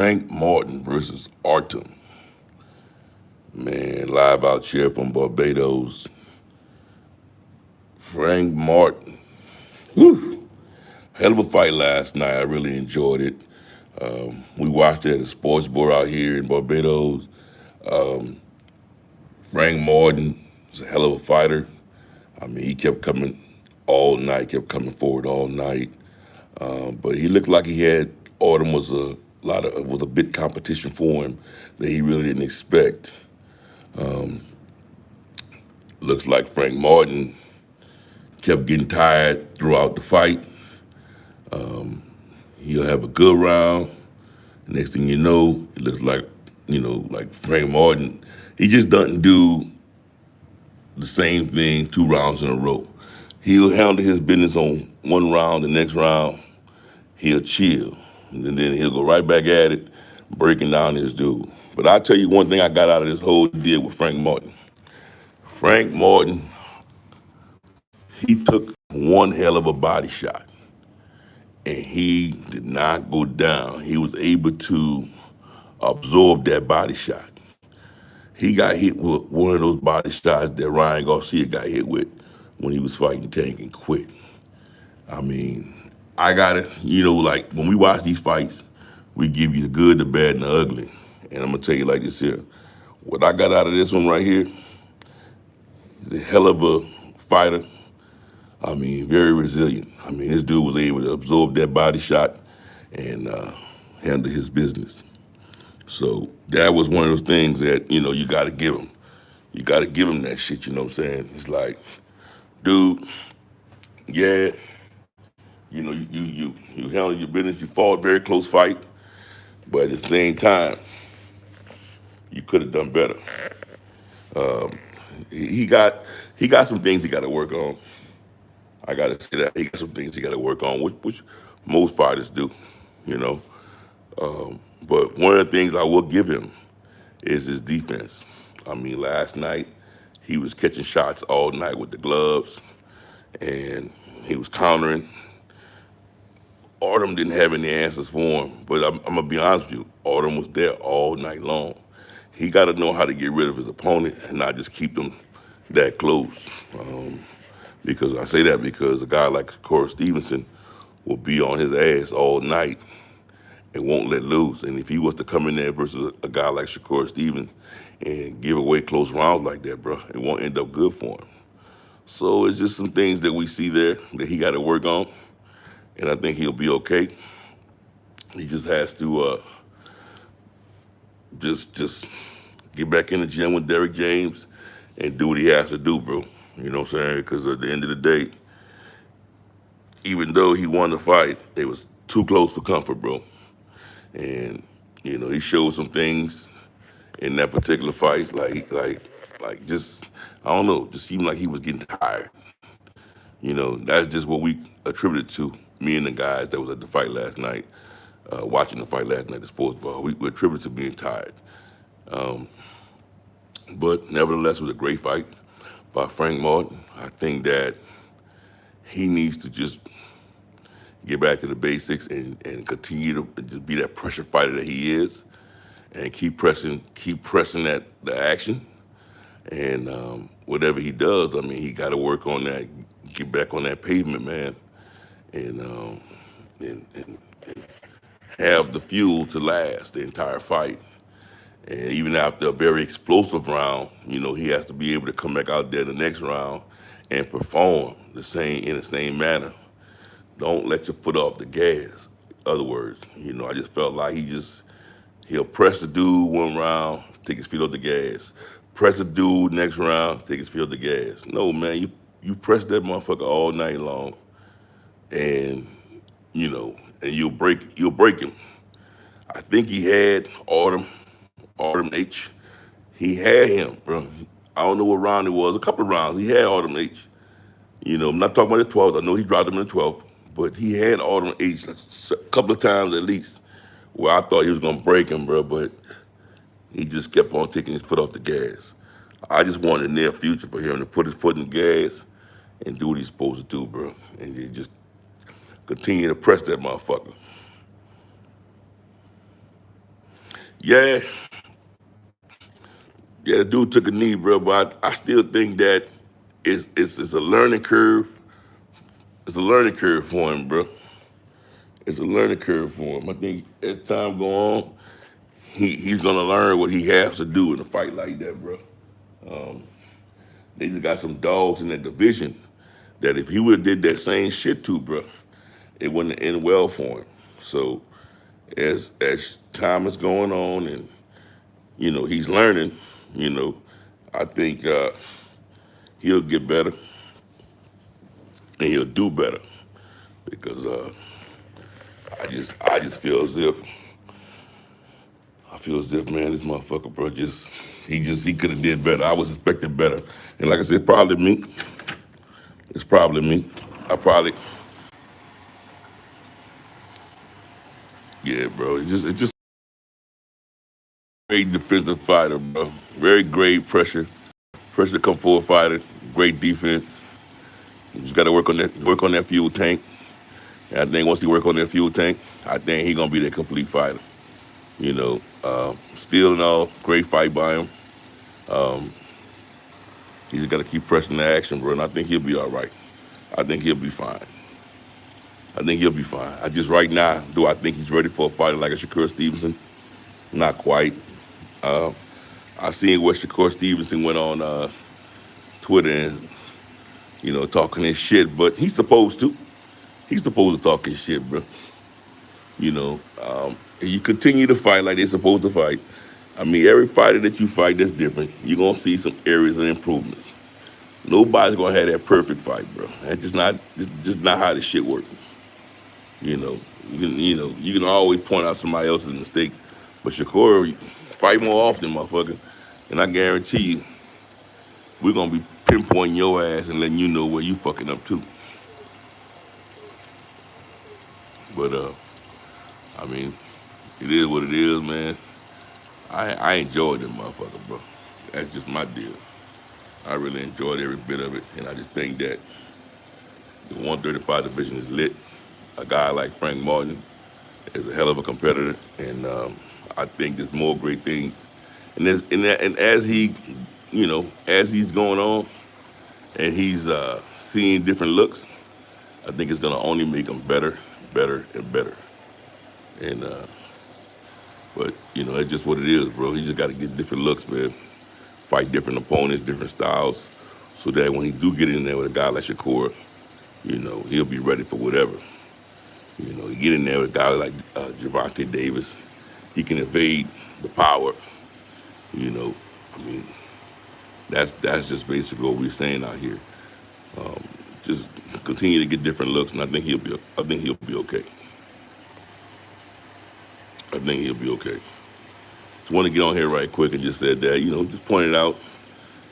Frank Martin versus Artem. Man, live out here from Barbados. Frank Martin. Whew. Hell of a fight last night. I really enjoyed it. We watched it at a sports bar out here in Barbados. Um, Frank Martin is a hell of a fighter. I mean, he kept coming all night, kept coming forward all night. But he looked like he had Autumn was a bit competition for him that he really didn't expect. Um, Looks like Frank Martin kept getting tired throughout the fight. Um, he'll have a good round. Next thing you know, it looks like like Frank Martin. He just doesn't do the same thing 2 rounds in a row. He'll handle his business on one round, the next round he'll chill, and then he'll go right back at it, breaking down his dude. But I'll tell you one thing I got out of this whole deal with Frank Martin. Frank Martin, he took one hell of a body shot, and he did not go down. He was able to absorb that body shot. He got hit with one of those body shots that Ryan Garcia got hit with when he was fighting Tank and quit. I mean, I got it. Like when we watch these fights, we give you the good, the bad, and the ugly. And I'm gonna tell you like this here. What I got out of this one right here is a hell of a fighter. I mean, very resilient. I mean, this dude was able to absorb that body shot and handle his business. So that was one of those things that you got to give him. You got to give him that shit. You know what I'm saying? It's like, dude, yeah, you handled your business. You fought a very close fight, but at the same time, you could have done better. Um, he got some things he got to work on. I got to say that he got some things he got to work on, which most fighters do, you know. But one of the things I will give him is his defense. I mean, last night he was catching shots all night with the gloves, and he was countering. Autumn didn't have any answers for him, but I'm gonna be honest with you. Autumn was there all night long. He got to know how to get rid of his opponent and not just keep them that close. Because I say that because a guy like Corey Stevenson will be on his ass all night and won't let loose. And if he was to come in there versus a guy like Shakur Stevens and give away close rounds like that, bro, it won't end up good for him. So it's just some things that we see there that he got to work on, and I think he'll be okay. He just has to just get back in the gym with Derrick James and do what he has to do, bro. You know what I'm saying? Because at the end of the day, even though he won the fight, it was too close for comfort, bro. And he showed some things in that particular fight, like just I don't know, just seemed like he was getting tired. That's just what we attributed to me and the guys that was at the fight last night, watching the fight last night at the sports bar. We attributed to being tired. Um, but nevertheless, it was a great fight by Frank Martin. I think that he needs to just get back to the basics and continue to just be that pressure fighter that he is, and keep pressing that the action. And whatever he does, I mean, he got to work on that, get back on that pavement, man, and and have the fuel to last the entire fight. And even after a very explosive round, he has to be able to come back out there the next round and perform the same manner. Don't let your foot off the gas. Other words, I just felt like he'll press the dude one round, take his feet off the gas. Press the dude next round, take his feet off the gas. No, man, you press that motherfucker all night long, and and you'll break him. I think he had Autumn H. He had him, bro. I don't know what round it was. A couple of rounds. He had Autumn H. I'm not talking about the 12th. I know he dropped him in the 12th, but he had Autumn H a couple of times at least where I thought he was gonna break him, bro. But he just kept on taking his foot off the gas. I just want in the near future for him to put his foot in the gas and do what he's supposed to do, bro. And he just continue to press that motherfucker. Yeah, yeah, the dude took a knee, bro. But I still think that it's a learning curve. It's a learning curve for him, bro. It's a learning curve for him. I think as time go on, he's gonna learn what he has to do in a fight like that, bro. Um, they just got some dogs in that division that if he would have did that same shit to, bro, it wouldn't end well for him. So as time is going on and he's learning, you know, I think he'll get better and he'll do better because I just feel as if man, this motherfucker, bro, he could have did better. I was expecting better, and like I said, probably me. It's probably me. I probably yeah, bro. It just great defensive fighter, bro. Very great pressure to come forward fighter. Great defense. You just got to work on that fuel tank. And I think once he work on that fuel tank, I think he gonna be that complete fighter. Still and all, great fight by him. Um, he just got to keep pressing the action, bro. And I think he'll be all right. I think he'll be fine. I think he'll be fine. I just right now, do I think he's ready for a fighter like a Shakur Stevenson? Not quite. Uh, I seen what Shakur Stevenson went on Twitter and talking his shit, but he's supposed to. He's supposed to talk his shit, bro. You continue to fight like they're supposed to fight. I mean, every fighter that you fight that's different, you're gonna see some areas of improvements. Nobody's gonna have that perfect fight, bro. That's just not how this shit works. You know, you can always point out somebody else's mistakes, but Shakur fight more often, motherfucker. And I guarantee you, we're gonna be pinpointing your ass and letting you know where you fucking up too. But I mean, it is what it is, man. I enjoyed it, motherfucker, bro. That's just my deal. I really enjoyed every bit of it, and I just think that the 135 division is lit. A guy like Frank Martin is a hell of a competitor, and I think there's more great things. And as as he's going on and he's seeing different looks, I think it's gonna only make him better, better, and better. And but it's just what it is, bro. He just got to get different looks, man. Fight different opponents, different styles, so that when he do get in there with a guy like Shakur, he'll be ready for whatever. You get in there with a guy like Gervonta Davis, he can evade the power. I mean, that's just basically what we're saying out here. Um, just continue to get different looks, and I think he'll be okay. I think he'll be okay. Just want to get on here right quick and just said that, just pointed out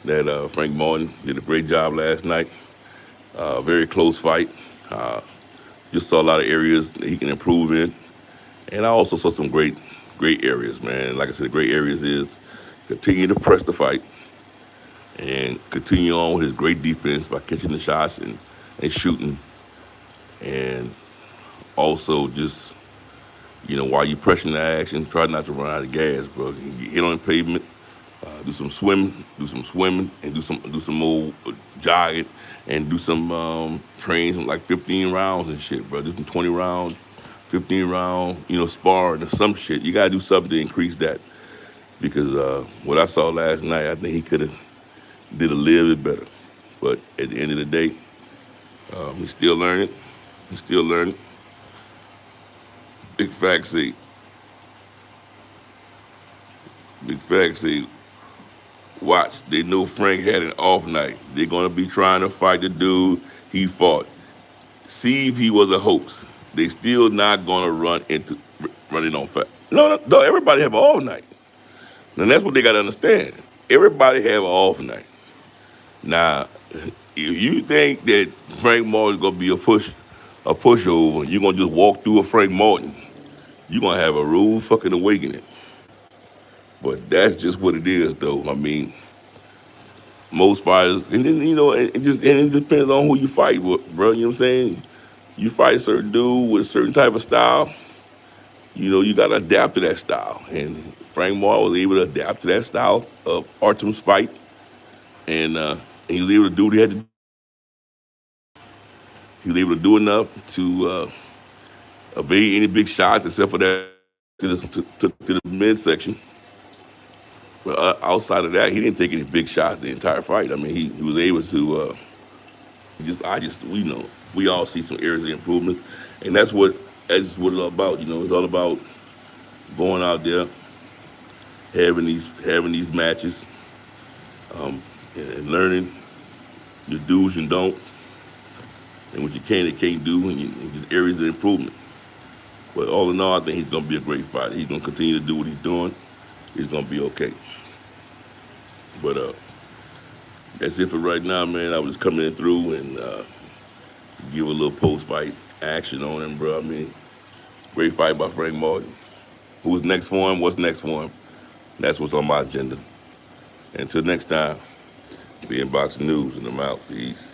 that Frank Martin did a great job last night. Very close fight. Uh, just saw a lot of areas that he can improve in. And I also saw some great areas, man. Like I said, the great areas is continue to press the fight and continue on with his great defense by catching the shots and shooting. And also just, while you pressing the action, try not to run out of gas, bro. You get hit on the pavement, do some swimming, and do some more jogging, and do some trains like 15 rounds and shit, bro. Do some 20 round, 15 round, sparring or some shit. You gotta do something to increase that because what I saw last night, I think he could have did a little bit better. But at the end of the day, he's still learning. He's still learning. Big facts say, big facts say, watch. They know Frank had an off night. They're gonna be trying to fight the dude he fought. See if he was a hoax. They still not gonna running on fat. No. Everybody have an off night, and that's what they gotta understand. Everybody have an off night. Now, if you think that Frank Martin's gonna be a pushover, you're gonna just walk through a Frank Martin, you're gonna have a rude fucking awakening. But that's just what it is, though. I mean, most fighters, and then it depends on who you fight with, bro. You know what I'm saying? You fight a certain dude with a certain type of style, you got to adapt to that style. And Frank Moore was able to adapt to that style of Artem's fight, and he was able to do what he had to do. He was able to do enough to evade any big shots, except for that to the midsection. But outside of that, he didn't take any big shots the entire fight. I mean, he was able to. We all see some areas of improvements, and that's what it's all about. It's all about going out there, having these matches, and learning your do's and don'ts, and what you can and can't do, and just areas of improvement. But all in all, I think he's going to be a great fighter. He's going to continue to do what he's doing. He's going to be okay. But that's it for right now, man. I was coming in through and give a little post-fight action on him, bro. I mean, great fight by Frank Martin. Who's next for him? What's next for him? That's what's on my agenda. Until next time, BNBoxing News, and I'm out. Peace.